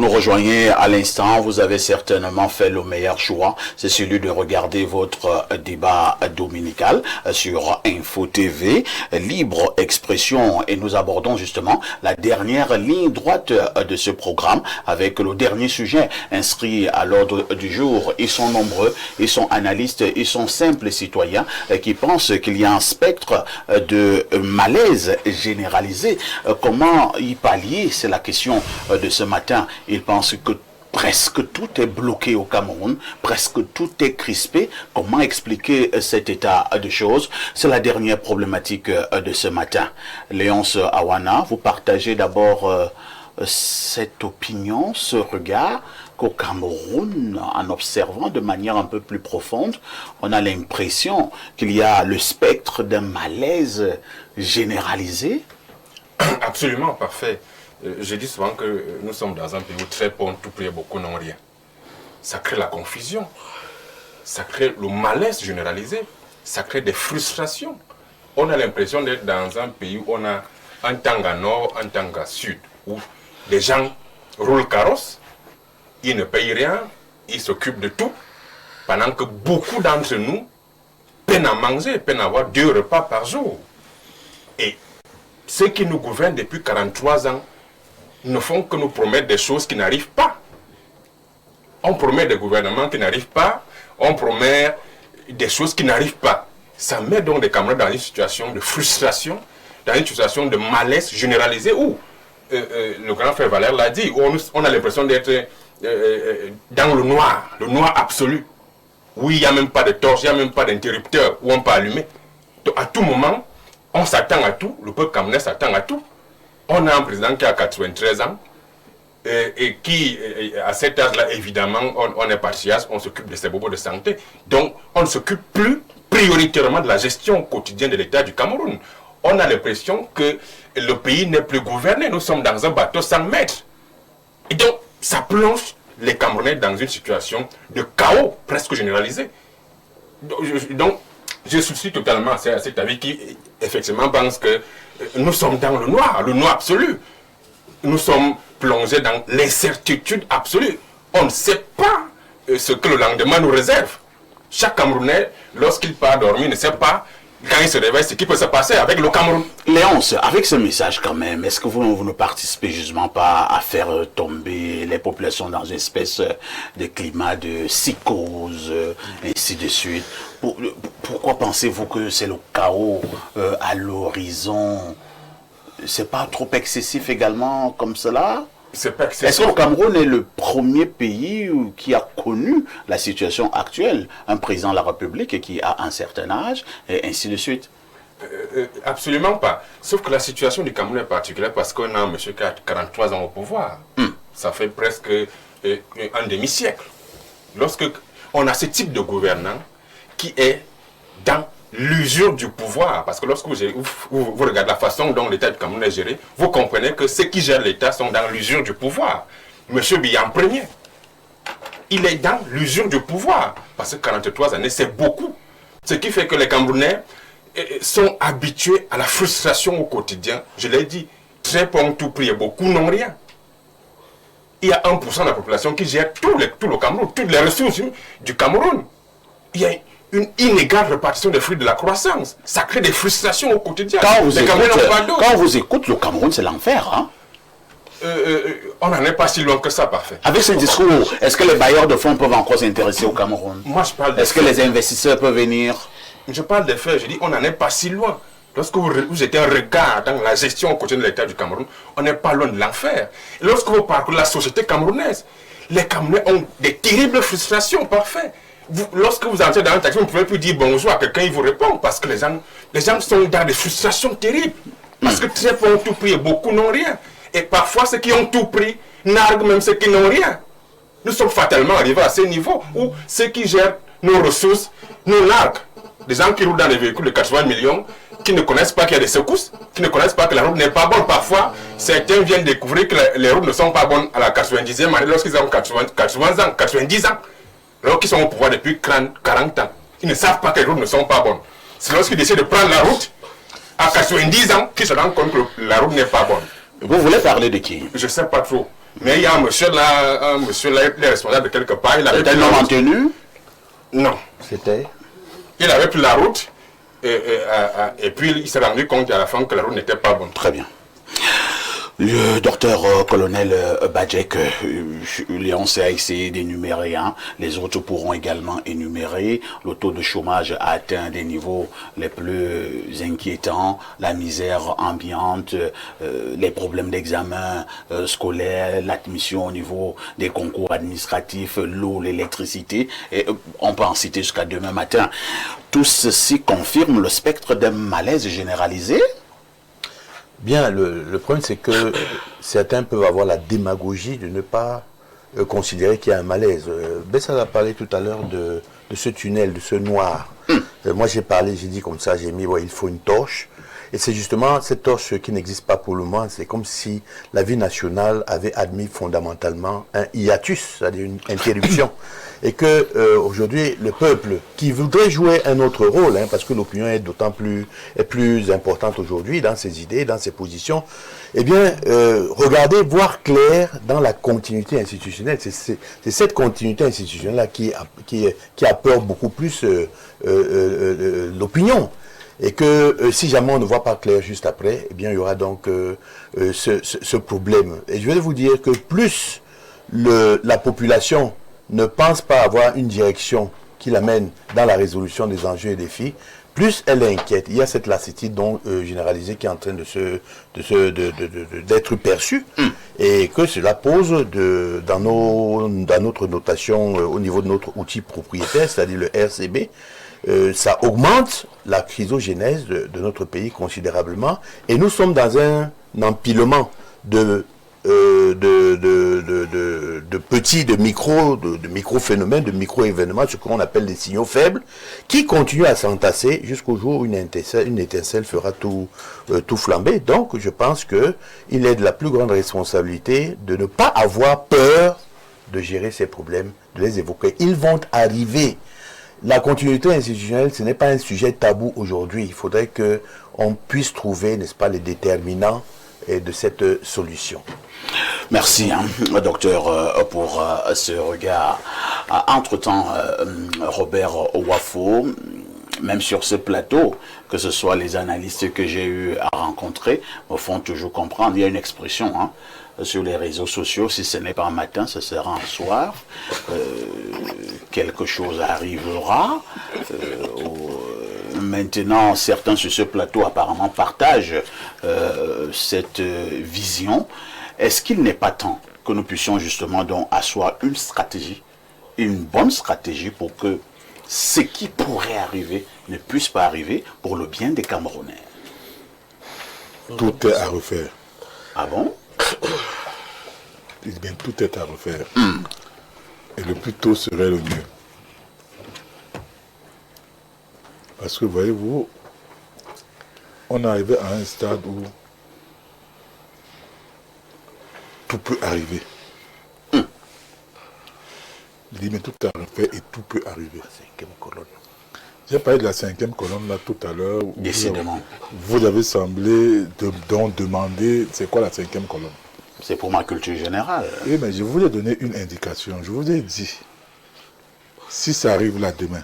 Nous rejoignez à l'instant, vous avez certainement fait le meilleur choix, c'est celui de regarder votre débat dominical sur Info TV, Libre Expression, et nous abordons justement la dernière ligne droite de ce programme avec le dernier sujet inscrit à l'ordre du jour. Ils sont nombreux, ils sont analystes, ils sont simples citoyens qui pensent qu'il y a un spectre de malaise généralisé. Comment y pallier? C'est la question de ce matin. Ils pensent que presque tout est bloqué au Cameroun, presque tout est crispé. Comment expliquer cet état de choses? C'est la dernière problématique de ce matin. Léonce Awana, vous partagez d'abord cette opinion, ce regard qu'au Cameroun, en observant de manière un peu plus profonde, on a l'impression qu'il y a le spectre d'un malaise généralisé? Absolument, parfait. Je dis souvent que nous sommes dans un pays où très peu ont tout pris et beaucoup n'ont rien. Ça crée la confusion, ça crée le malaise généralisé, ça crée des frustrations. On a l'impression d'être dans un pays où on a un Tanga Nord, un Tanga Sud, où des gens roulent carrosse, ils ne payent rien, ils s'occupent de tout, pendant que beaucoup d'entre nous peinent à manger, peinent à avoir 2 repas par jour. Et ceux qui nous gouvernent depuis 43 ans ne font que nous promettre des choses qui n'arrivent pas. On promet des gouvernements qui n'arrivent pas, on promet des choses qui n'arrivent pas. Ça met donc les Camerounais dans une situation de frustration, dans une situation de malaise généralisé où, le grand frère Valère l'a dit, où on a l'impression d'être dans le noir absolu, où il n'y a même pas de torche, il n'y a même pas d'interrupteur, où on peut allumer. Donc à tout moment, on s'attend à tout, le peuple camerounais s'attend à tout. On a un président qui a 93 ans et qui, à cet âge-là, évidemment, on est patriarche, on s'occupe de ses bobos de santé. Donc, on ne s'occupe plus prioritairement de la gestion quotidienne de l'État du Cameroun. On a l'impression que le pays n'est plus gouverné. Nous sommes dans un bateau sans maître. Et donc, ça plonge les Camerounais dans une situation de chaos presque généralisé. Donc, je souscris totalement à cet avis qui, effectivement, pense que nous sommes dans le noir absolu. Nous sommes plongés dans l'incertitude absolue. On ne sait pas ce que le lendemain nous réserve. Chaque Camerounais, lorsqu'il part dormir, ne sait pas, quand il se réveille, ce qui peut se passer avec le Cameroun. Léonce, avec ce message quand même, est-ce que vous ne participez justement pas à faire tomber les populations dans une espèce de climat de psychose, ainsi de suite? Pourquoi pensez-vous que c'est le chaos à l'horizon? C'est pas trop excessif également comme cela? Est-ce que le Cameroun est le premier pays qui a connu la situation actuelle? Un président de la République qui a un certain âge, et ainsi de suite. Absolument pas. Sauf que la situation du Cameroun est particulière parce qu'on a un monsieur qui a 43 ans au pouvoir. Ça fait presque un demi-siècle. Lorsque on a ce type de gouvernant qui est dans l'usure du pouvoir, parce que lorsque vous regardez la façon dont l'État du Cameroun est géré, vous comprenez que ceux qui gèrent l'État sont dans l'usure du pouvoir. Monsieur Biya en premier, il est dans l'usure du pouvoir, parce que 43 années, c'est beaucoup. Ce qui fait que les Camerounais sont habitués à la frustration au quotidien. Je l'ai dit, très peu ont tout pris et beaucoup n'ont rien. Il y a 1% de la population qui gère tout le Cameroun, toutes les ressources du Cameroun. Il y a une inégale répartition des fruits de la croissance. Ça crée des frustrations au quotidien. Quand on vous écoute, le Cameroun, c'est l'enfer, hein? On n'en est pas si loin que ça, parfait. Avec ce discours, est-ce que les bailleurs de fonds peuvent encore s'intéresser au Cameroun? Moi, je parle Est-ce que les investisseurs peuvent venir? Je parle des faits, je dis on n'en est pas si loin. Lorsque vous jetez un regard dans la gestion au quotidien de l'État du Cameroun, on n'est pas loin de l'enfer. Lorsque vous parlez de la société camerounaise, les Camerounais ont des terribles frustrations, parfait. Lorsque vous entrez dans un taxi, vous ne pouvez plus dire bonjour à quelqu'un, il vous répond, parce que les gens sont dans des frustrations terribles. Parce que très peu ont tout pris et beaucoup n'ont rien. Et parfois, ceux qui ont tout pris narguent même ceux qui n'ont rien. Nous sommes fatalement arrivés à ce niveau où ceux qui gèrent nos ressources nous narguent. Des gens qui roulent dans des véhicules de 80 millions, qui ne connaissent pas qu'il y a des secousses, qui ne connaissent pas que la route n'est pas bonne. Parfois, certains viennent découvrir que les routes ne sont pas bonnes à la 90e année lorsqu'ils ont 80 ans, 90 ans. Alors qu'ils sont au pouvoir depuis 40 ans. Ils ne savent pas que les routes ne sont pas bonnes. C'est lorsqu'ils décident de prendre la route, à 90 ans, qu'ils se rendent compte que la route n'est pas bonne. Vous voulez parler de qui? Je ne sais pas trop. Mais il y a un monsieur là, il est responsable de quelque part. Il avait C'était un homme en tenue? Non. C'était? Il avait pris la route et puis il s'est rendu compte à la fin que la route n'était pas bonne. Très bien. Le docteur colonel Badjek, Léon a essayé d'énumérer, hein. Les autres pourront également énumérer. Le taux de chômage a atteint des niveaux les plus inquiétants, la misère ambiante, les problèmes d'examen scolaire, l'admission au niveau des concours administratifs, l'eau, l'électricité, et on peut en citer jusqu'à demain matin. Tout ceci confirme le spectre d'un malaise généralisé. Bien, le problème, c'est que certains peuvent avoir la démagogie de ne pas considérer qu'il y a un malaise. Bessa a parlé tout à l'heure de ce tunnel, de ce noir. Moi, j'ai dit comme ça, j'ai mis, ouais, il faut une torche. Et c'est justement cette torche qui n'existe pas pour le moment. C'est comme si la vie nationale avait admis fondamentalement un hiatus, c'est-à-dire une interruption. Et que aujourd'hui, le peuple qui voudrait jouer un autre rôle, hein, parce que l'opinion est d'autant plus importante aujourd'hui dans ses idées, dans ses positions, eh bien, regardez, voir clair dans la continuité institutionnelle. C'est cette continuité institutionnelle-là qui a peur beaucoup plus l'opinion. Et que si jamais on ne voit pas clair juste après, eh bien, il y aura donc ce problème. Et je vais vous dire que plus la population ne pense pas avoir une direction qui l'amène dans la résolution des enjeux et défis, plus elle est inquiète. Il y a cette lassitude généralisée qui est en train d'être perçue, et que cela pose dans notre notation au niveau de notre outil propriétaire, c'est-à-dire le RCB, ça augmente la chrysogénèse de notre pays considérablement, et nous sommes dans un empilement de micro-phénomènes, de micro-événements, ce qu'on appelle des signaux faibles, qui continuent à s'entasser jusqu'au jour où une étincelle fera tout flamber. Donc, je pense qu'il est de la plus grande responsabilité de ne pas avoir peur de gérer ces problèmes, de les évoquer. Ils vont arriver. La continuité institutionnelle, ce n'est pas un sujet tabou aujourd'hui. Il faudrait qu'on puisse trouver, n'est-ce pas, les déterminants de cette solution. Merci, hein, docteur, pour ce regard. Entre-temps, Robert Ouafo, même sur ce plateau, que ce soit les analystes que j'ai eu à rencontrer, me font toujours comprendre. Il y a une expression, hein, sur les réseaux sociaux, si ce n'est pas un matin, ce sera un soir. Quelque chose arrivera. Maintenant, certains sur ce plateau apparemment partagent cette vision. Est-ce qu'il n'est pas temps que nous puissions justement donc asseoir une stratégie, une bonne stratégie pour que ce qui pourrait arriver ne puisse pas arriver pour le bien des Camerounais? Tout est à refaire. Ah bon? Bien, tout est à refaire. Et le plus tôt serait le mieux. Parce que, voyez-vous, on est arrivé à un stade où tout peut arriver. Je dis, mais tout est à refaire et tout peut arriver. La 5e colonne. J'ai parlé de la 5e colonne là tout à l'heure. Décidément. Vous avez semblé demander, c'est quoi la 5e colonne? C'est pour ma culture générale. Oui, mais je vous ai donné une indication. Je vous ai dit, si ça arrive là demain,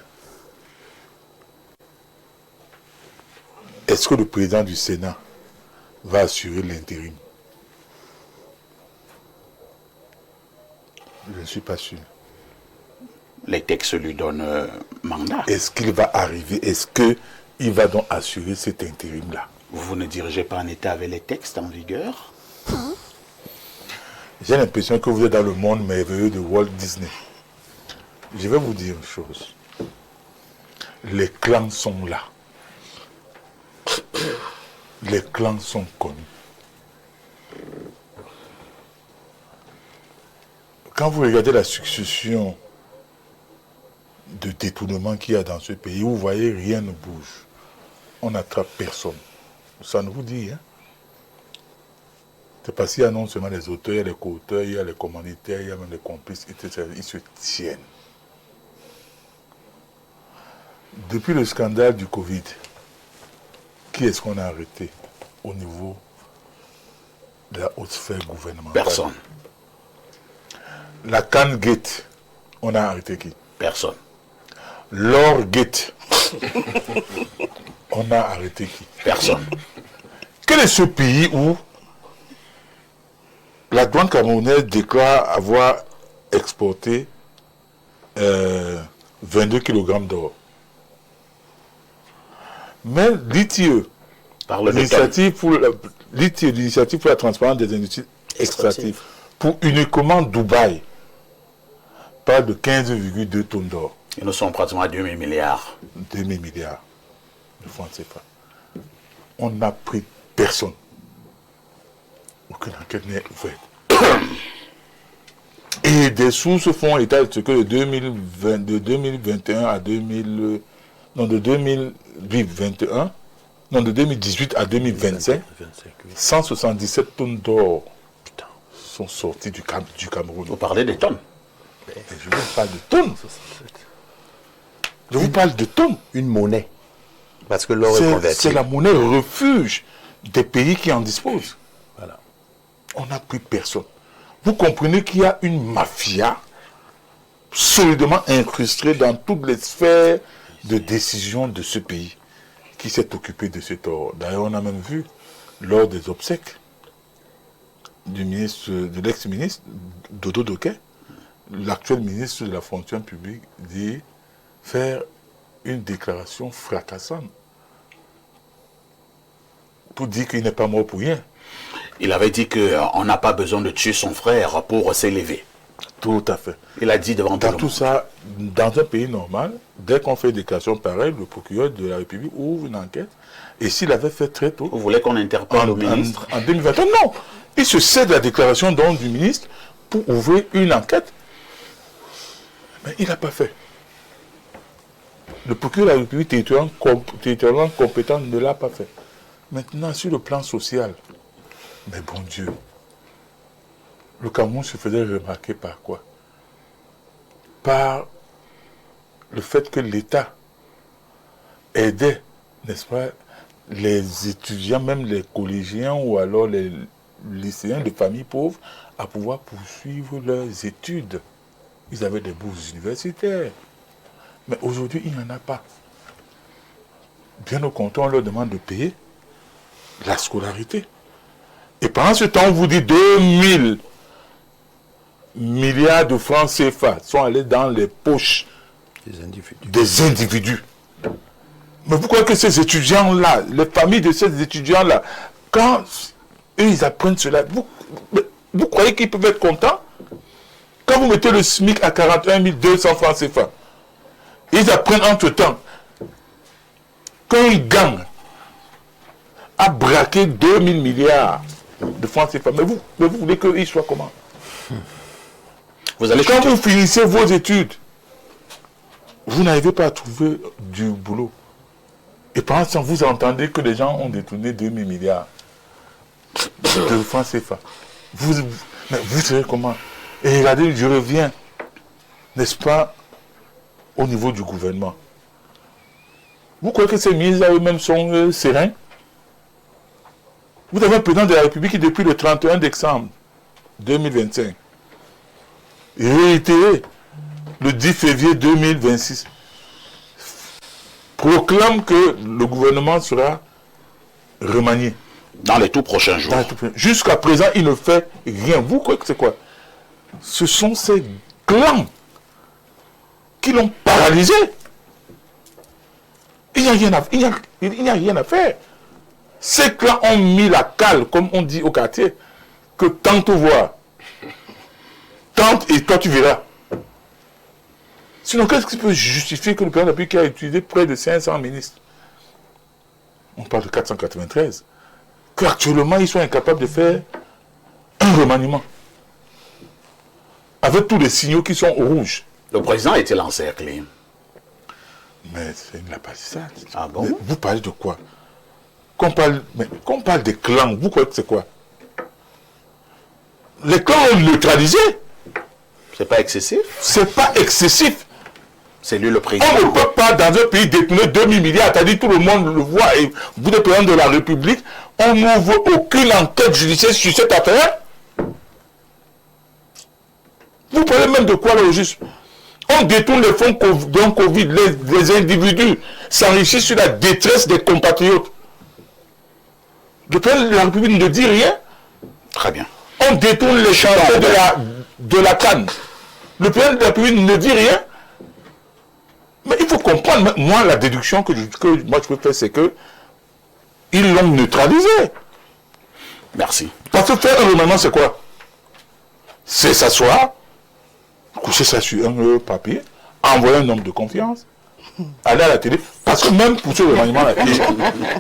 est-ce que le président du Sénat va assurer l'intérim? Je ne suis pas sûr. Les textes lui donnent mandat. Est-ce qu'il va arriver? Est-ce qu'il va donc assurer cet intérim-là? Vous ne dirigez pas un État avec les textes en vigueur? J'ai l'impression que vous êtes dans le monde merveilleux de Walt Disney. Je vais vous dire une chose. Les clans sont là. Les clans sont connus. Quand vous regardez la succession de détournements qu'il y a dans ce pays, vous voyez, rien ne bouge. On n'attrape personne. Ça ne vous dit rien. C'est parce qu'il y a non seulement les auteurs, il y a les co-auteurs, il y a les commanditaires, il y a même les complices, etc. Ils se tiennent. Depuis le scandale du Covid, qui est-ce qu'on a arrêté au niveau de la haute sphère gouvernementale? Personne. La Cannes Gate, on a arrêté qui? Personne. L'Or Gate, on a arrêté qui? Personne. Quel est ce pays où la douane camerounaise déclare avoir exporté 22 kg d'or? Mais l'ITIE, l'initiative pour la transparence des industries extractives, pour uniquement Dubaï, parle de 15,2 tonnes d'or. Et nous sommes pratiquement à 2000 milliards. 2000 milliards de francs CFA. On n'a pris personne. Aucune enquête n'est ouverte. Et des sources font état de ce que de 2021 à 2000, non, de 2021, non, de 2018 à 2025, 177 tonnes d'or sont sorties du Cameroun. Vous parlez des tonnes. Je vous parle de tonnes. Je vous parle de tonnes. Une monnaie. Parce que l'or est converti. C'est la monnaie refuge des pays qui en disposent. Voilà. On n'a pris personne. Vous comprenez qu'il y a une mafia solidement incrustée dans toutes les sphères de décision de ce pays qui s'est occupé de cet or. D'ailleurs, on a même vu, lors des obsèques de l'ex-ministre Dodo Doké, l'actuel ministre de la fonction publique dit faire une déclaration fracassante pour dire qu'il n'est pas mort pour rien. Il avait dit qu'on n'a pas besoin de tuer son frère pour s'élever. Tout à fait. Il a dit devant Dans tout ça, dans un pays normal, dès qu'on fait une déclaration pareille, le procureur de la République ouvre une enquête. Et s'il avait fait très tôt... Vous voulez qu'on interpelle le ministre? En 2021, non. Il se sert de la déclaration donc du ministre pour ouvrir une enquête. Mais il n'a pas fait. Le procureur de la République territorialement compétent ne l'a pas fait. Maintenant, sur le plan social, mais bon Dieu, le Cameroun se faisait remarquer par quoi? Par le fait que l'État aidait, n'est-ce pas, les étudiants, même les collégiens ou alors les lycéens de familles pauvres à pouvoir poursuivre leurs études. Ils avaient des bourses universitaires. Mais aujourd'hui, il n'y en a pas. Bien au contraire, on leur demande de payer la scolarité. Et pendant ce temps, on vous dit 2000 milliards de francs CFA sont allés dans les poches des individus. Mais vous croyez que ces étudiants-là, les familles de ces étudiants-là, quand eux, ils apprennent cela, vous croyez qu'ils peuvent être contents? Quand vous mettez le SMIC à 41 200 francs CFA, ils apprennent entre-temps, quand ils gagnent, à braquer 2000 milliards de francs CFA. Mais vous voulez qu'ils soient comment? Quand vous finissez vos études, vous n'arrivez pas à trouver du boulot. Et pendant ce temps, vous entendez que les gens ont détourné 2000 milliards de francs CFA. Vous savez comment? Et regardez, je reviens, n'est-ce pas, au niveau du gouvernement. Vous croyez que ces ministres eux-mêmes sont sereins? Vous avez un président de la République qui, depuis le 31 décembre 2025, réitéré le 10 février 2026, proclame que le gouvernement sera remanié. Dans les tout prochains jours. Jusqu'à présent, il ne fait rien. Vous croyez que c'est quoi? Ce sont ces clans qui l'ont paralysé. Il n'y a rien à faire. Ces clans ont mis la cale, comme on dit au quartier, que tente voir. Tente et toi tu verras. Sinon, qu'est-ce qui peut justifier que le président de la République a utilisé près de 500 ministres? On parle de 493. Qu'actuellement, ils sont incapables de faire un remaniement. Avec tous les signaux qui sont au rouge. Le président était encerclé. Mais il n'a pas dit ça. Ah bon? Mais vous parlez de quoi? Quand on parle des clans, vous croyez que c'est quoi? Les clans ont neutralisé. C'est pas excessif? C'est pas excessif. C'est lui le président. On ne peut pas, dans un pays, détourner 2000 milliards, c'est-à-dire tout le monde le voit, et vous êtes président de la République, on n'ouvre aucune enquête judiciaire sur cette affaire. Vous parlez même de quoi là au juste? On détourne les fonds d'un Covid, les individus s'enrichissent sur la détresse des compatriotes. Le président de la République ne dit rien. Très bien. On détourne les chantiers de la canne. Le président de la République ne dit rien. Mais il faut comprendre, moi la déduction que moi je peux faire, c'est que ils l'ont neutralisé. Merci. Parce que faire un remaniement, c'est quoi? C'est s'asseoir, coucher ça sur un papier, envoyer un homme de confiance, aller à la télé. Parce que même pour ce remaniement-là,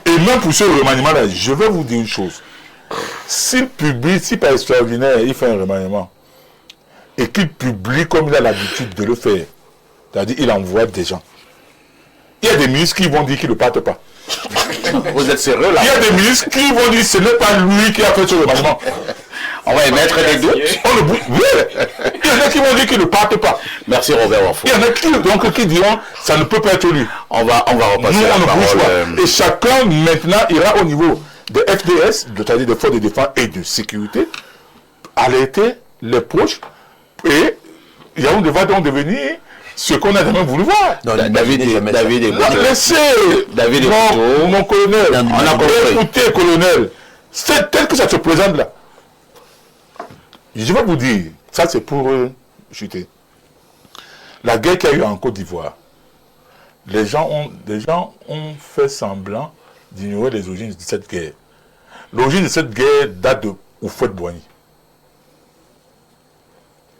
et même pour ce remaniement-là, je vais vous dire une chose. S'il publie, si par extraordinaire, il fait un remaniement, et qu'il publie comme il a l'habitude de le faire, c'est-à-dire il envoie des gens. Il y a des ministres qui vont dire qu'ils ne partent pas. Vous êtes sérieux là? Il y a des ministres qui vont dire que ce n'est pas lui qui a fait ce remaniement. On va émettre des doutes. Oui. Il y en a qui vont dire qu'ils ne partent pas. Merci Robert Wafo. Il y en a qui diront ça ne peut pas être lui. On va repasser Nous, la on ne bouge parole. pas. Et chacun maintenant ira au niveau des FDS, c'est-à-dire des forces de défense et de sécurité, alerter les proches. Et il y a un devoir donc devenir ce qu'on a jamais voulu voir. Non, David et Non, laissez David mon colonel. On a compris. Écoutez, colonel, c'est tel que ça se présente là. Je vais vous dire, ça c'est pour chuter. La guerre qu'il y a eu en Côte d'Ivoire, les gens ont fait semblant d'ignorer les origines de cette guerre. L'origine de cette guerre date de Houphouët-Boigny,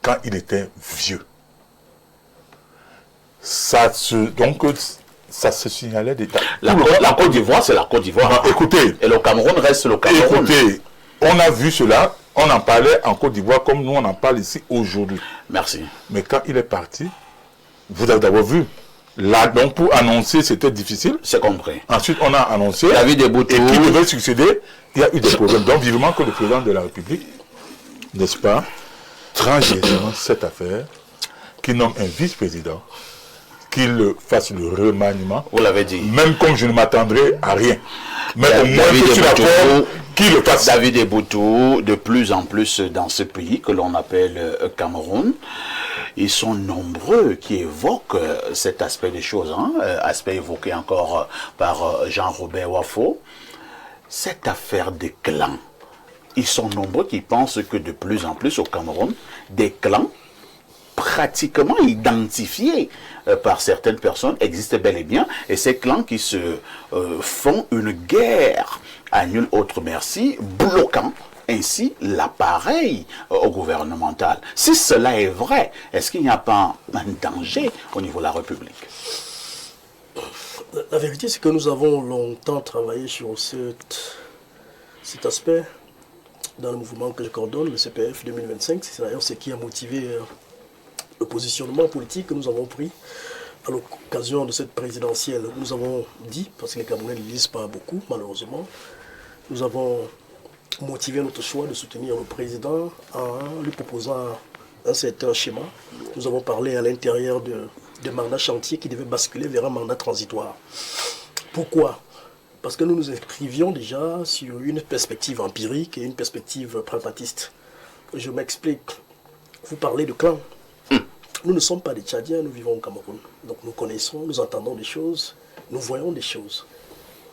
quand il était vieux. Ça se signalait des tas. La Côte d'Ivoire, c'est la Côte d'Ivoire. Écoutez, Et le Cameroun reste le Cameroun. écoutez, on a vu cela, on en parlait en Côte d'Ivoire comme nous on en parle ici aujourd'hui. Merci. Mais quand il est parti, vous avez d'abord vu, là, donc pour annoncer c'était difficile. C'est compris. Ensuite on a annoncé, David Eboutou. et qui devait succéder, il y a eu des problèmes. Donc vivement que le président de la République, n'est-ce pas, tranche cette affaire, qui nomme un vice-président, qu'il fasse le remaniement. Vous l'avez dit. Même comme je ne m'attendrai à rien. Mais au moins David que je suis Eboutou, d'accord qu'il le fasse. David Eboutou, de plus en plus dans ce pays que l'on appelle Cameroun, ils sont nombreux qui évoquent cet aspect des choses, aspect évoqué encore par Jean-Robert Wafo. Cette affaire des clans, ils sont nombreux qui pensent que de plus en plus au Cameroun, des clans pratiquement identifiés par certaines personnes existent bel et bien, et ces clans qui se font une guerre à nul autre merci, bloquant ainsi l'appareil gouvernemental. Si cela est vrai, est-ce qu'il n'y a pas un danger au niveau de la République? La vérité, c'est que nous avons longtemps travaillé sur cet aspect dans le mouvement que je coordonne, le CPF 2025. C'est d'ailleurs ce qui a motivé le positionnement politique que nous avons pris à l'occasion de cette présidentielle. Nous avons dit, parce que les Camerounais ne lisent pas beaucoup, malheureusement, nous avons motivé notre choix de soutenir le président en lui proposant un certain schéma. Nous avons parlé à l'intérieur de mandats chantiers qui devaient basculer vers un mandat transitoire. Pourquoi? Parce que nous nous inscrivions déjà sur une perspective empirique et une perspective pragmatiste. Je m'explique. Vous parlez de clan. Nous ne sommes pas des Tchadiens, nous vivons au Cameroun. Donc nous connaissons, nous entendons des choses, nous voyons des choses.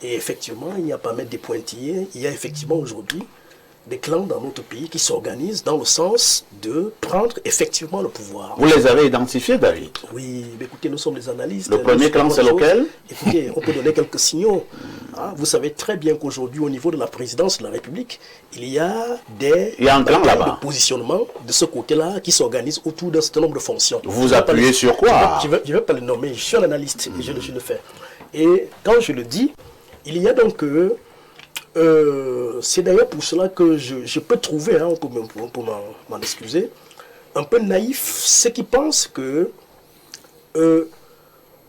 Et effectivement, il n'y a pas à mettre des pointillés. Il y a effectivement aujourd'hui des clans dans notre pays qui s'organisent dans le sens de prendre effectivement le pouvoir. Vous les avez identifiés, David? Oui, mais écoutez, nous sommes des analystes. Le premier clan, c'est lequel? Écoutez, on peut donner quelques signaux. Vous savez très bien qu'aujourd'hui, au niveau de la présidence de la République, il y a un clan là-bas. de positionnement de ce côté-là qui s'organisent autour d'un certain nombre de fonctions. Vous appuyez sur quoi? Je ne vais pas le nommer, je suis un analyste et je le fais. Et quand je le dis, il y a donc... c'est d'ailleurs pour cela que je peux trouver, on peut m'en excuser, un peu naïf ceux qui pensent que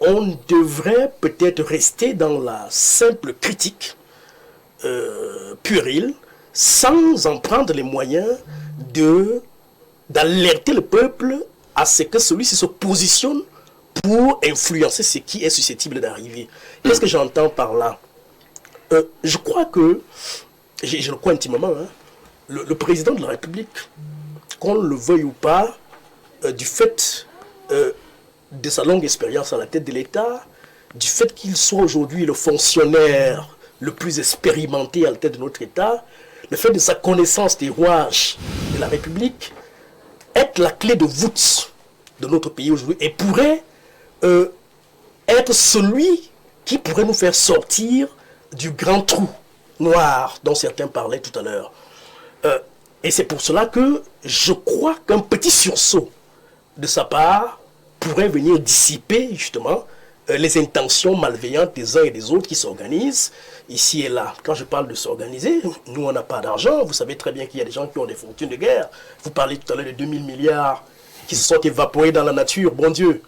on devrait peut-être rester dans la simple critique puérile sans en prendre les moyens d'alerter le peuple à ce que celui-ci se positionne pour influencer ce qui est susceptible d'arriver. Qu'est-ce que j'entends par là? Je crois que, je le crois intimement, le président de la République, qu'on le veuille ou pas, du fait de sa longue expérience à la tête de l'État, du fait qu'il soit aujourd'hui le fonctionnaire le plus expérimenté à la tête de notre État, le fait de sa connaissance des rouages de la République, être la clé de voûte de notre pays aujourd'hui et pourrait être celui qui pourrait nous faire sortir du grand trou noir dont certains parlaient tout à l'heure. Et c'est pour cela que je crois qu'un petit sursaut de sa part pourrait venir dissiper justement les intentions malveillantes des uns et des autres qui s'organisent ici et là. Quand je parle de s'organiser, nous on n'a pas d'argent, vous savez très bien qu'il y a des gens qui ont des fortunes de guerre. Vous parlez tout à l'heure de 2000 milliards qui se sont évaporés dans la nature, bon Dieu.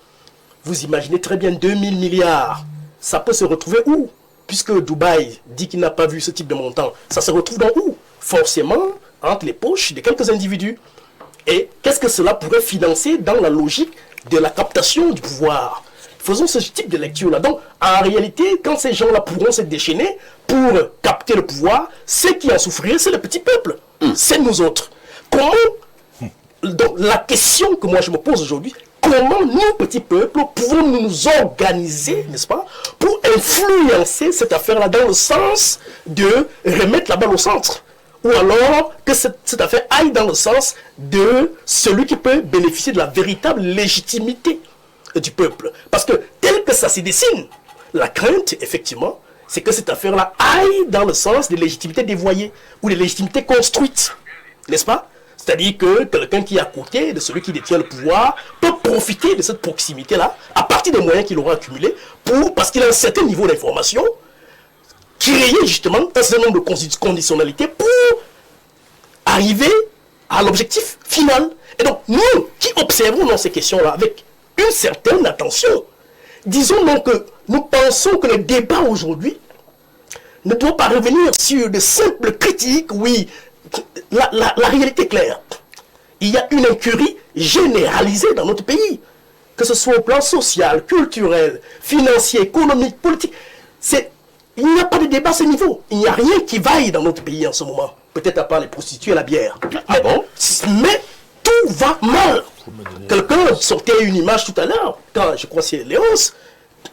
Vous imaginez très bien 2000 milliards, ça peut se retrouver où? Puisque Dubaï dit qu'il n'a pas vu ce type de montant, ça se retrouve dans où? Forcément entre les poches de quelques individus. Et qu'est-ce que cela pourrait financer dans la logique de la captation du pouvoir? Faisons ce type de lecture-là. Donc, en réalité, quand ces gens-là pourront se déchaîner pour capter le pouvoir, ceux qui en souffriraient, c'est le petit peuple. C'est nous autres. Comment, donc, la question que moi je me pose aujourd'hui, comment nous, petits peuples, pouvons nous organiser, n'est-ce pas, pour influencer cette affaire-là dans le sens de remettre la balle au centre? Ou alors que cette affaire aille dans le sens de celui qui peut bénéficier de la véritable légitimité du peuple. Parce que tel que ça se dessine, la crainte, effectivement, c'est que cette affaire-là aille dans le sens de légitimité dévoyée ou de légitimité construite. N'est-ce pas? C'est-à-dire que quelqu'un qui est à côté de celui qui détient le pouvoir peut profiter de cette proximité-là à partir des moyens qu'il aura accumulés parce qu'il a un certain niveau d'information, créer justement un certain nombre de conditionnalités pour arriver à l'objectif final. Et donc, nous qui observons dans ces questions-là avec une certaine attention, disons donc que nous pensons que le débat aujourd'hui ne doit pas revenir sur de simples critiques. Oui, la réalité est claire. Il y a une incurie généralisée dans notre pays, que ce soit au plan social, culturel, financier, économique, politique. Il n'y a pas de débat à ce niveau. Il n'y a rien qui vaille dans notre pays en ce moment. Peut-être à part les prostituées et la bière. Mais tout va mal. Quelqu'un sortait une image tout à l'heure, je crois que c'est Léonce,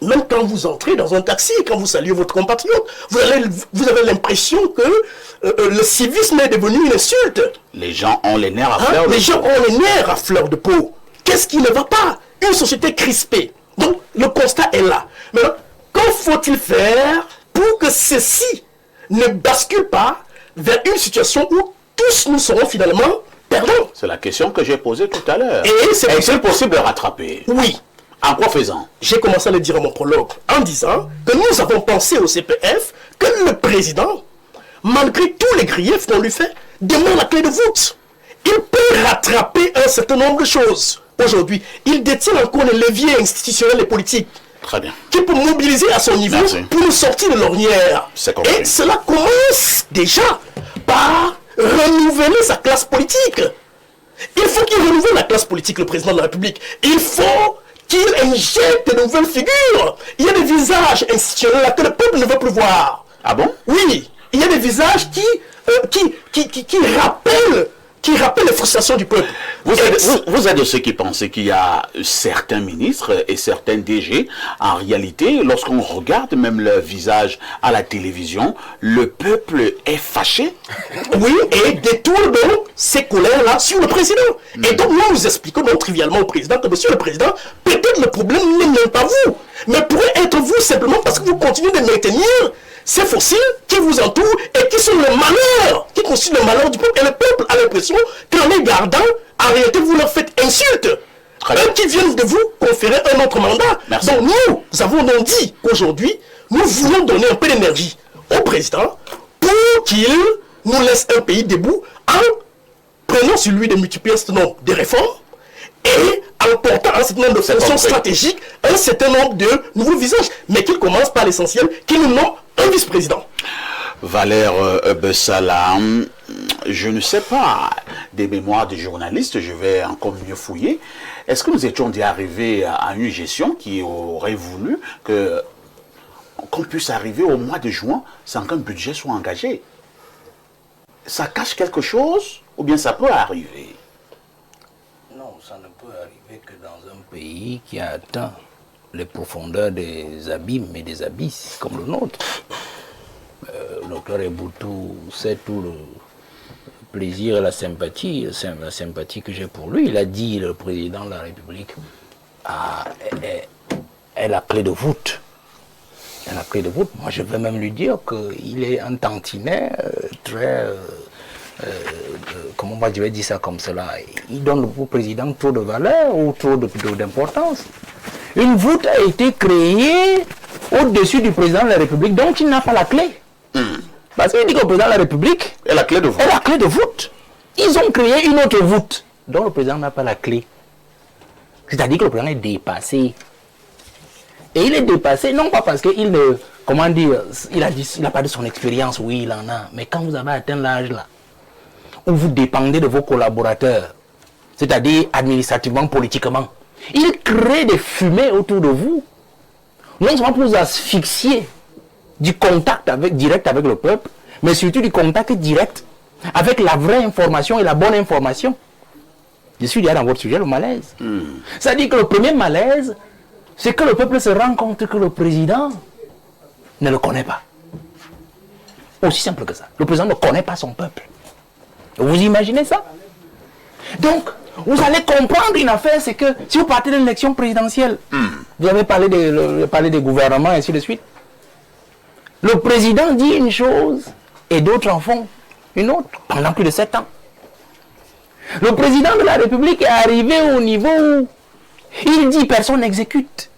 même quand vous entrez dans un taxi, quand vous saluez votre compatriote, vous avez l'impression que le civisme est devenu une insulte. Les gens ont les nerfs à fleur de peau. Les gens ont les nerfs à fleur de peau. Qu'est-ce qui ne va pas? Une société crispée. Donc, le constat est là. Maintenant, qu'en faut-il faire pour que ceci ne bascule pas vers une situation où tous nous serons finalement perdants? C'est la question que j'ai posée tout à l'heure. Et est-il possible de rattraper? Oui. En quoi faisant? J'ai commencé à le dire à mon prologue en disant que nous avons pensé au CPF que le président, malgré tous les griefs qu'on lui fait, demande la clé de voûte. Il peut rattraper un certain nombre de choses. Aujourd'hui, il détient encore les leviers institutionnels et politiques. Très bien. Qui peut mobiliser à son niveau pour nous sortir de l'ornière. Et cela commence déjà par renouveler sa classe politique. Il faut qu'il renouvelle la classe politique, le président de la République. Il faut qu'il injecte de nouvelles figures. Il y a des visages institutionnels là que le peuple ne veut plus voir. Ah bon? Oui, il y a des visages qui rappellent les frustrations du peuple. Vous êtes de ceux qui pensent qu'il y a certains ministres et certains DG. En réalité, lorsqu'on regarde même leur visage à la télévision, le peuple est fâché. Oui, et détourne donc ces colères-là sur le président. Et donc nous expliquons donc trivialement au président que, monsieur le président, peut-être le problème n'est même pas vous, mais pourrait être vous simplement parce que vous continuez de maintenir ces fossiles qui vous entourent et qui sont le malheur, qui constituent le malheur du peuple. Et le peuple a l'impression qu'en les gardant, en réalité, vous leur faites insulte. Eux qui viennent de vous conférer un autre mandat. Merci. Donc nous avons donc dit qu'aujourd'hui, nous voulons donner un peu d'énergie au président pour qu'il nous laisse un pays debout en prenant sur lui de multiplier un certain nombre de réformes et en portant un certain nombre de fonctions stratégiques, un certain nombre de nouveaux visages, mais qu'il commence par l'essentiel, qu'il nous nomme un vice-président. Valère Bessala, je ne sais pas, des mémoires de journalistes, je vais encore mieux fouiller. Est-ce que nous étions déjà arrivés à une gestion qui aurait voulu qu'on puisse arriver au mois de juin sans qu'un budget soit engagé? Ça cache quelque chose ou bien ça peut arriver? Non, ça ne peut arriver que dans un pays qui a atteint les profondeurs des abîmes et des abysses comme le nôtre. Le docteur Eboutou sait tout le plaisir et la sympathie que j'ai pour lui. Il a dit, le président de la République est la clé de voûte. Elle a clé de voûte. Moi, je vais même lui dire qu'il est un tantinet très... comment je vais dire ça comme cela? Il donne au président trop de valeur ou trop d'importance. Une voûte a été créée au-dessus du président de la République, donc il n'a pas la clé. Parce qu'il dit que le président de la République est la clé de voûte. Est la clé de voûte. Ils ont créé une autre voûte, dont le président n'a pas la clé. C'est-à-dire que le président est dépassé. Et il est dépassé, non pas parce qu'il ne... Comment dire? Il a pas de son expérience, oui, il en a. Mais quand vous avez atteint l'âge là, où vous dépendez de vos collaborateurs, c'est-à-dire administrativement, politiquement, il crée des fumées autour de vous, non seulement pour vous asphyxier du contact direct avec le peuple, mais surtout du contact direct avec la vraie information et la bonne information. Je suis déjà dans votre sujet, le malaise. C'est-à-dire que le premier malaise, c'est que le peuple se rend compte que le président ne le connaît pas. Aussi simple que ça. Le président ne connaît pas son peuple. Vous imaginez ça? Donc, vous allez comprendre une affaire, c'est que si vous partez de l'élection présidentielle, vous avez parlé des gouvernements et ainsi de suite. Le président dit une chose et d'autres en font une autre pendant plus de 7 ans. Le président de la République est arrivé au niveau où il dit personne n'exécute.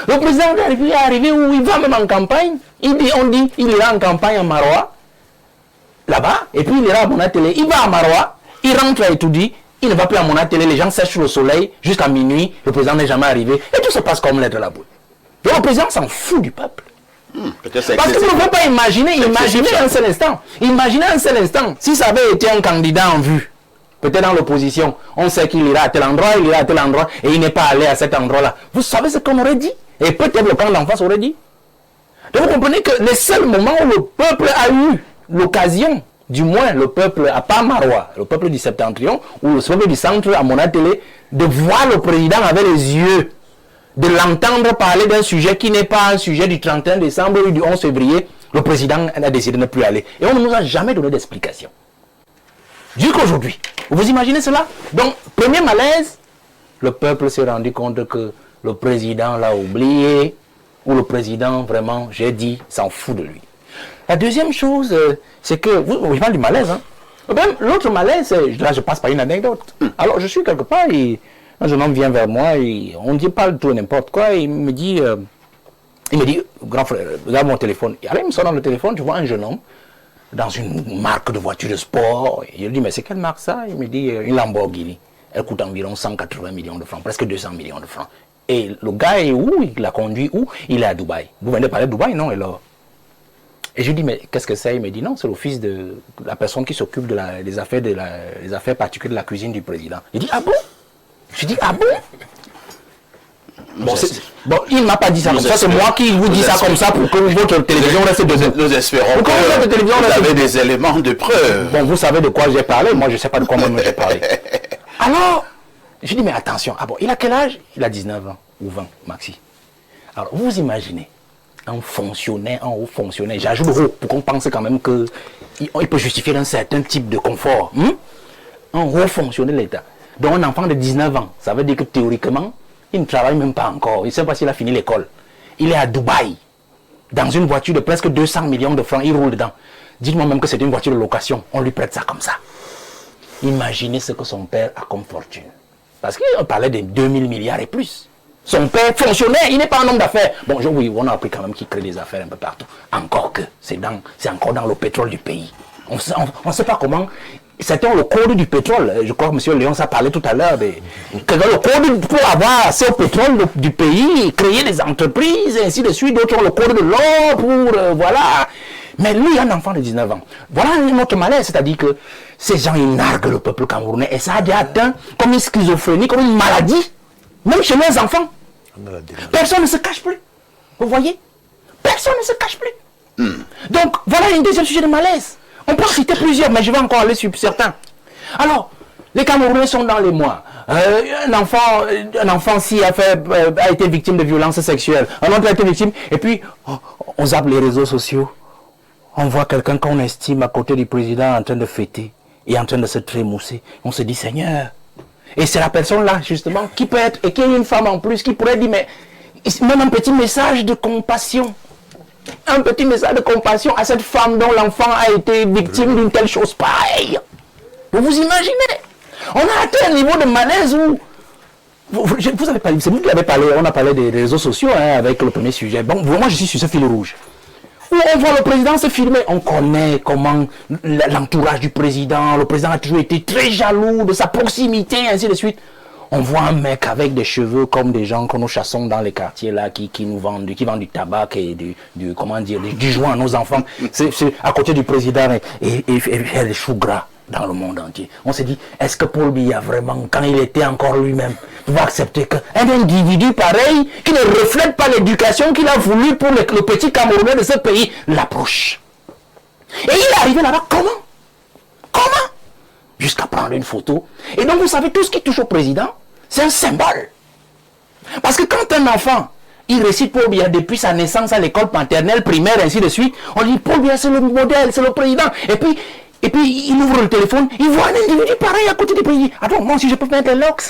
Le président de la République est arrivé où il va même en campagne. On dit il ira en campagne à Marois, là-bas, et puis il ira à Monatélé. Il va à Marois, il rentre à Etoudi, il ne va plus à Monatélé, les gens sèchent sur le soleil jusqu'à minuit, le président n'est jamais arrivé, et tout se passe comme lettre à la boule. Donc le président s'en fout du peuple. Parce que vous ne pouvez pas imaginer un seul instant. Imaginez un seul instant, si ça avait été un candidat en vue, peut-être dans l'opposition, on sait qu'il ira à tel endroit, il ira à tel endroit, et il n'est pas allé à cet endroit-là. Vous savez ce qu'on aurait dit? Et peut-être le camp d'en face aurait dit. Donc vous comprenez que les seuls moments où le peuple a eu l'occasion, du moins le peuple à part Marois, le peuple du Septentrion, ou le peuple du centre à Monatélé, de voir le président avec les yeux, de l'entendre parler d'un sujet qui n'est pas un sujet du 31 décembre ou du 11 février, le président a décidé de ne plus aller. Et on ne nous a jamais donné d'explication. Jusqu'aujourd'hui. Vous imaginez cela? Donc, premier malaise, le peuple s'est rendu compte que le président l'a oublié, ou le président, vraiment, j'ai dit, s'en fout de lui. La deuxième chose, c'est que, vous parlez du malaise, hein? L'autre malaise, là je passe par une anecdote. Alors je suis quelque part, et un jeune homme vient vers moi, et on ne dit pas tout n'importe quoi, et il me dit, grand frère, regarde mon téléphone. Et alors il me sort dans le téléphone, je vois un jeune homme, dans une marque de voiture de sport. Et je lui dis, mais c'est quelle marque ça? Il me dit, une Lamborghini. Elle coûte environ 180 millions de francs, presque 200 millions de francs. Et le gars est où? Il l'a conduit où? Il est à Dubaï. Vous venez de parler de Dubaï, non? Et je lui dis, mais qu'est-ce que c'est? Il me dit, non, c'est l'office de la personne qui s'occupe des affaires particulières de la cuisine du président. Il dit, ah bon? Je dis, ah bon? Bon, il ne m'a pas dit ça comme ça, c'est moi qui vous dis ça comme ça pour que votre télévision reste debout. Nous espérons que vous avez des éléments de preuve. Bon, vous savez de quoi j'ai parlé, moi je ne sais pas de quoi moi j'ai parlé. Alors, je dis, mais attention, ah bon, il a quel âge? Il a 19 ans, ou 20, maxi. Alors, vous imaginez, un haut fonctionnaire, j'ajoute haut pour qu'on pense quand même qu'il peut justifier un certain type de confort. Un haut fonctionnaire de l'État. Donc un enfant de 19 ans, ça veut dire que théoriquement, il ne travaille même pas encore. Il ne sait pas s'il a fini l'école. Il est à Dubaï, dans une voiture de presque 200 millions de francs, il roule dedans. Dites-moi même que c'est une voiture de location, on lui prête ça comme ça. Imaginez ce que son père a comme fortune. Parce qu'on parlait de 2000 milliards et plus. Son père fonctionnaire, il n'est pas un homme d'affaires. Bon, oui, on a appris quand même qu'il crée des affaires un peu partout. Encore que c'est encore dans le pétrole du pays. On ne sait pas comment. C'était le code du pétrole. Je crois que M. Léon a parlé tout à l'heure. Que le code pour avoir assez au pétrole du pays, créer des entreprises, et ainsi de suite. D'autres ont le code de l'or pour... voilà. Mais lui, il a un enfant de 19 ans. Voilà un autre malaise. C'est-à-dire que ces gens, ils narguent le peuple camerounais. Et ça a déjà atteint comme une schizophrénie, comme une maladie. Même chez les enfants. Personne ne se cache plus. Vous voyez? Personne ne se cache plus. Donc, voilà un deuxième sujet de malaise. On peut en citer plusieurs, mais je vais encore aller sur certains. Alors, Les Camerounais sont dans les mois. Un enfant s'y a été victime de violences sexuelles. Un autre a été victime. Et puis, on zappe les réseaux sociaux. On voit quelqu'un qu'on estime à côté du président en train de fêter et en train de se trémousser. On se dit, Seigneur. Et c'est la personne-là, justement, qui peut être, et qui est une femme en plus, qui pourrait dire, mais même un petit message de compassion. Un petit message de compassion à cette femme dont l'enfant a été victime d'une telle chose pareille. Vous imaginez? On a atteint un niveau de malaise où... Vous avez parlé, c'est vous qui avez parlé, on a parlé des réseaux sociaux avec le premier sujet. Bon, moi je suis sur ce fil rouge. Où on voit le président se filmer, on connaît comment l'entourage du président, le président a toujours été très jaloux de sa proximité, ainsi de suite. On voit un mec avec des cheveux comme des gens que nous chassons dans les quartiers là, qui nous vendent, qui vendent du tabac et du joint à nos enfants. C'est à côté du président et les choux gras dans le monde entier. On s'est dit, est-ce que Paul Biya vraiment, quand il était encore lui-même, pouvait accepter qu'un individu pareil, qui ne reflète pas l'éducation qu'il a voulu pour le petit Camerounais de ce pays, l'approche? Et il est arrivé là-bas, comment? Jusqu'à prendre une photo. Et donc vous savez, tout ce qui touche au président, c'est un symbole. Parce que quand un enfant, il récite Paul Biya depuis sa naissance à l'école maternelle, primaire, ainsi de suite, on dit Paul Biya c'est le modèle, c'est le président. Et puis il ouvre le téléphone, il voit un individu pareil à côté du président. Attends, moi si je peux mettre les locks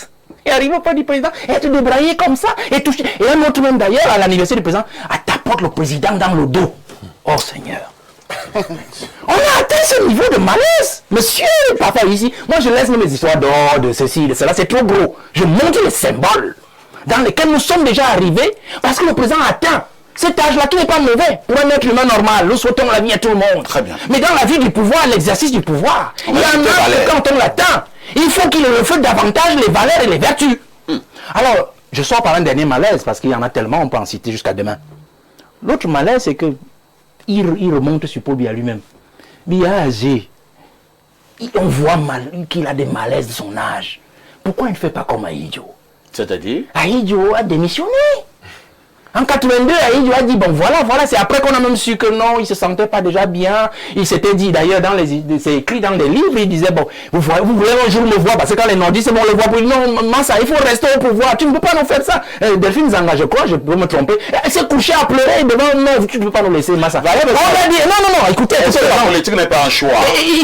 et arriver au pas du président, et être débraillé comme ça, et toucher. Et un autre même d'ailleurs, à l'anniversaire du président, tapote le président dans le dos. Oh Seigneur. On a atteint ce niveau de malaise. Monsieur, papa ici, moi je laisse mes histoires d'or, de ceci, de cela, c'est trop gros. Je montre les symboles dans lesquels nous sommes déjà arrivés, parce que le président atteint cet âge-là qui n'est pas mauvais pour un être humain normal. Nous souhaitons la vie à tout le monde. Très bien. Mais dans la vie du pouvoir, l'exercice du pouvoir, il y a un âge quand on l'atteint, il faut qu'il reflète davantage les valeurs et les vertus. Alors, je sors par un dernier malaise, parce qu'il y en a tellement, on peut en citer jusqu'à demain. L'autre malaise, c'est que il remonte sur Paul Biya lui-même. Biya âgé, on voit qu'il a des malaises de son âge. Pourquoi il ne fait pas comme Ahidjo? C'est-à-dire? Ahidjo a démissionné. En 82, Ahidjo a dit, bon voilà, c'est après qu'on a même su que non, il ne se sentait pas déjà bien. Il s'était dit, d'ailleurs, c'est écrit dans des livres, il disait, bon, vous voulez un jour me voir, parce que quand les nordistes vont le voir, pour dire, non, Massa, il faut rester au pouvoir, tu ne peux pas nous faire ça. Delphine Zanga, je crois, je peux me tromper, elle s'est couchée à pleurer devant, non, tu ne peux pas nous laisser, Massa. On a dit, non, écoutez. La politique n'est pas un choix.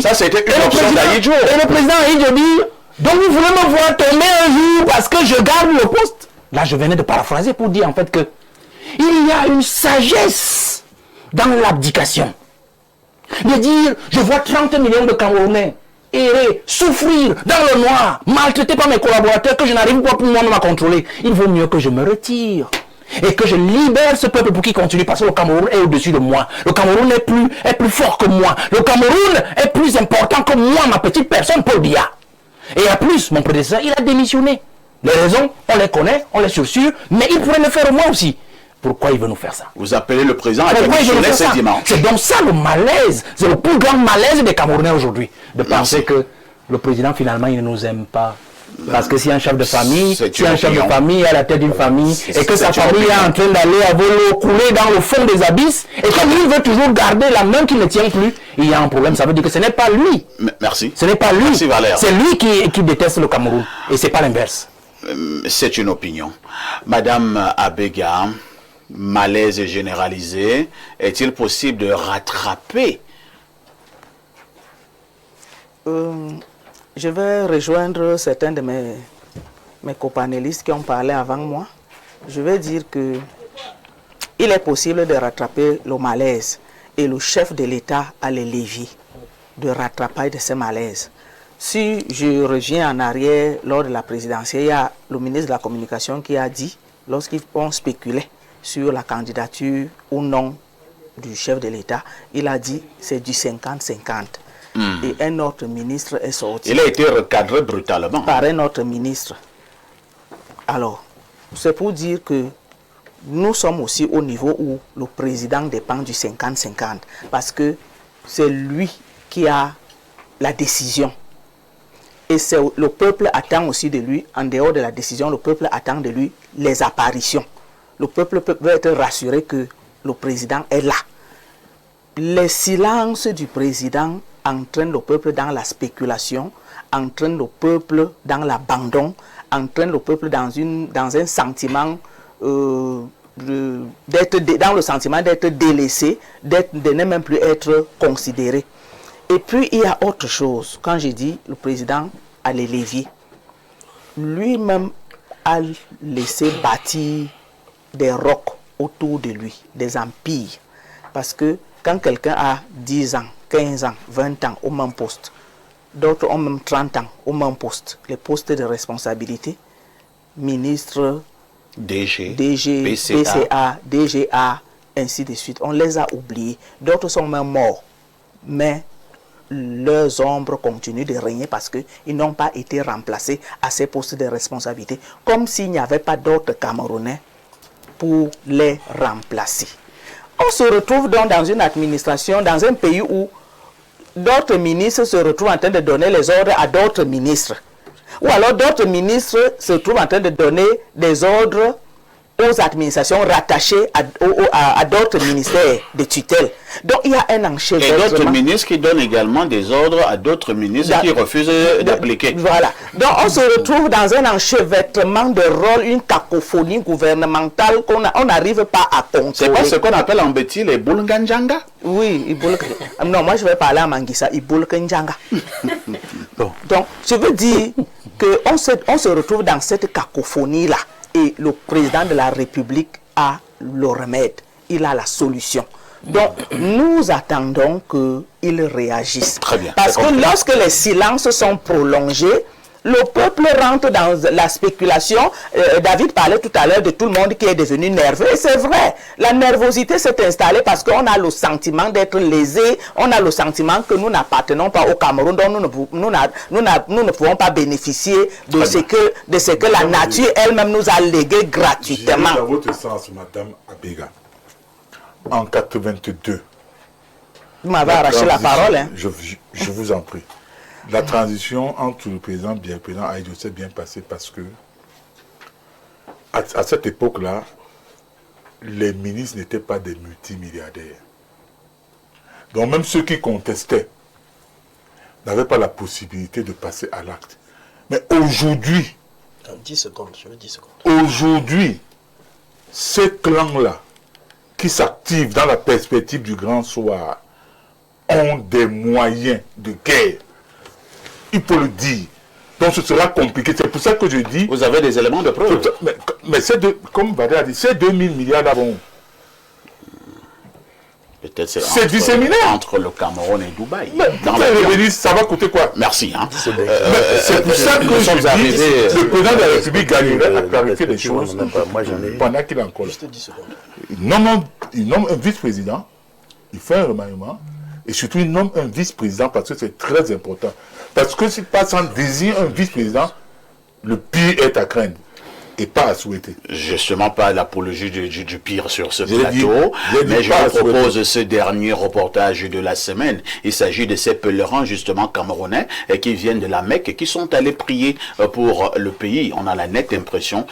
Ça, c'était une option d'Ahidjo. Et le président Ahidjo dit, donc vous voulez me voir tomber un jour parce que je garde le poste. Là, je venais de paraphraser pour dire, en fait, que il y a une sagesse dans l'abdication. De dire, je vois 30 millions de Camerounais errer, souffrir dans le noir, maltraités par mes collaborateurs que je n'arrive pas pour moi-même à contrôler. Il vaut mieux que je me retire et que je libère ce peuple pour qu'il continue, parce que le Cameroun est au-dessus de moi. Le Cameroun est plus fort que moi. Le Cameroun est plus important que moi, ma petite personne, Paul Biya. Et à plus, mon prédécesseur, il a démissionné. Les raisons, on les connaît, on les sursure, mais il pourrait le faire moi aussi. Pourquoi il veut nous faire ça? Vous appelez le président à démissionner ce dimanche. C'est donc ça le malaise. C'est le plus grand malaise des Camerounais aujourd'hui. De penser que le président finalement il ne nous aime pas. Parce que si un chef de famille, est à la tête d'une famille, et que sa famille est en train d'aller à volo couler dans le fond des abysses, et comme lui veut toujours garder la main qui ne tient plus, il y a un problème. Ça veut dire que ce n'est pas lui. Merci. Ce n'est pas lui. Merci Valère. C'est lui qui déteste le Cameroun. Et ce n'est pas l'inverse. C'est une opinion. Madame Abega, malaise généralisé, est-il possible de rattraper? Je vais rejoindre certains de mes copanélistes qui ont parlé avant moi. Je vais dire que il est possible de rattraper le malaise et le chef de l'État a les leviers de rattrapage de ce malaise. Si je reviens en arrière lors de la présidentielle, il y a le ministre de la Communication qui a dit, lorsqu'ils ont spéculé sur la candidature ou non du chef de l'État, il a dit c'est du 50-50. Et un autre ministre est sorti. Il a été recadré brutalement. Par un autre ministre. Alors, c'est pour dire que nous sommes aussi au niveau où le président dépend du 50-50. Parce que c'est lui qui a la décision. Et le peuple attend aussi de lui, en dehors de la décision, le peuple attend de lui les apparitions. Le peuple peut être rassuré que le président est là. Les silences du président entraînent le peuple dans la spéculation, entraîne le peuple dans l'abandon, entraîne le peuple dans un sentiment dans le sentiment d'être délaissé, de ne même plus être considéré. Et puis il y a autre chose. Quand j'ai dit le président a les leviers, lui-même a laissé bâtir des rocs autour de lui, des empires. Parce que quand quelqu'un a 10 ans, 15 ans, 20 ans au même poste, d'autres ont même 30 ans au même poste, les postes de responsabilité, ministre, DG, PCA, DGA, ainsi de suite. On les a oubliés. D'autres sont même morts. Mais leurs ombres continuent de régner parce qu'ils n'ont pas été remplacés à ces postes de responsabilité, comme s'il n'y avait pas d'autres Camerounais pour les remplacer. On se retrouve donc dans une administration, dans un pays où d'autres ministres se retrouvent en train de donner les ordres à d'autres ministres. Ou alors d'autres ministres se trouvent en train de donner des ordres aux administrations rattachées à d'autres ministères de tutelle. Donc il y a un enchevêtrement. Et d'autres ministres qui donnent également des ordres à d'autres ministres qui refusent d'appliquer. Voilà. Donc on se retrouve dans un enchevêtrement de rôles, une cacophonie gouvernementale qu'on n'arrive pas à contrôler. C'est pas ce qu'on appelle en bêtis les boulganjanga? Oui, non, moi je vais parler en Manguissa, Iboulkanjanga. Donc je veux dire qu'on se retrouve dans cette cacophonie-là. Et le président de la République a le remède, il a la solution. Donc, nous attendons qu'il réagisse. Très bien. Parce que lorsque les silences sont prolongés, le peuple rentre dans la spéculation. David parlait tout à l'heure de tout le monde qui est devenu nerveux. Et c'est vrai, la nervosité s'est installée parce qu'on a le sentiment d'être lésé. On a le sentiment que nous n'appartenons pas au Cameroun, donc nous ne pouvons pas bénéficier de ce que la nature elle-même nous a légué gratuitement. Dans votre sens, Madame Abega, en 82, vous m'avez arraché la parole. Hein. Je vous en prie. La transition entre le président et le président Aïdjo s'est bien passée parce que à cette époque-là, les ministres n'étaient pas des multimilliardaires. Donc même ceux qui contestaient n'avaient pas la possibilité de passer à l'acte. Mais aujourd'hui, 10 secondes, je veux 10 secondes. Aujourd'hui, ces clans-là qui s'activent dans la perspective du grand soir ont des moyens de guerre. Il faut le dire. Donc ce sera compliqué. C'est pour ça que je dis... Vous avez des éléments de preuve. Mais comme Badé a dit, c'est 2000 milliards d'avant. Peut-être c'est disséminé. Entre le Cameroun et Dubaï. Ça va coûter quoi? Merci. Hein. C'est pour ça que je dis le président de la République gagnerait à clarifier les choses pendant qu'il est encore là. Il nomme un vice-président, il fait un remaniement, et surtout il nomme un vice-président parce que c'est très important. Parce que si pas sans désigne un vice-président, le pire est à craindre et pas à souhaiter. Justement, pas l'apologie du pire sur ce plateau, mais je vous propose ce dernier reportage de la semaine. Il s'agit de ces pèlerins justement camerounais qui viennent de la Mecque et qui sont allés prier pour le pays. On a la nette impression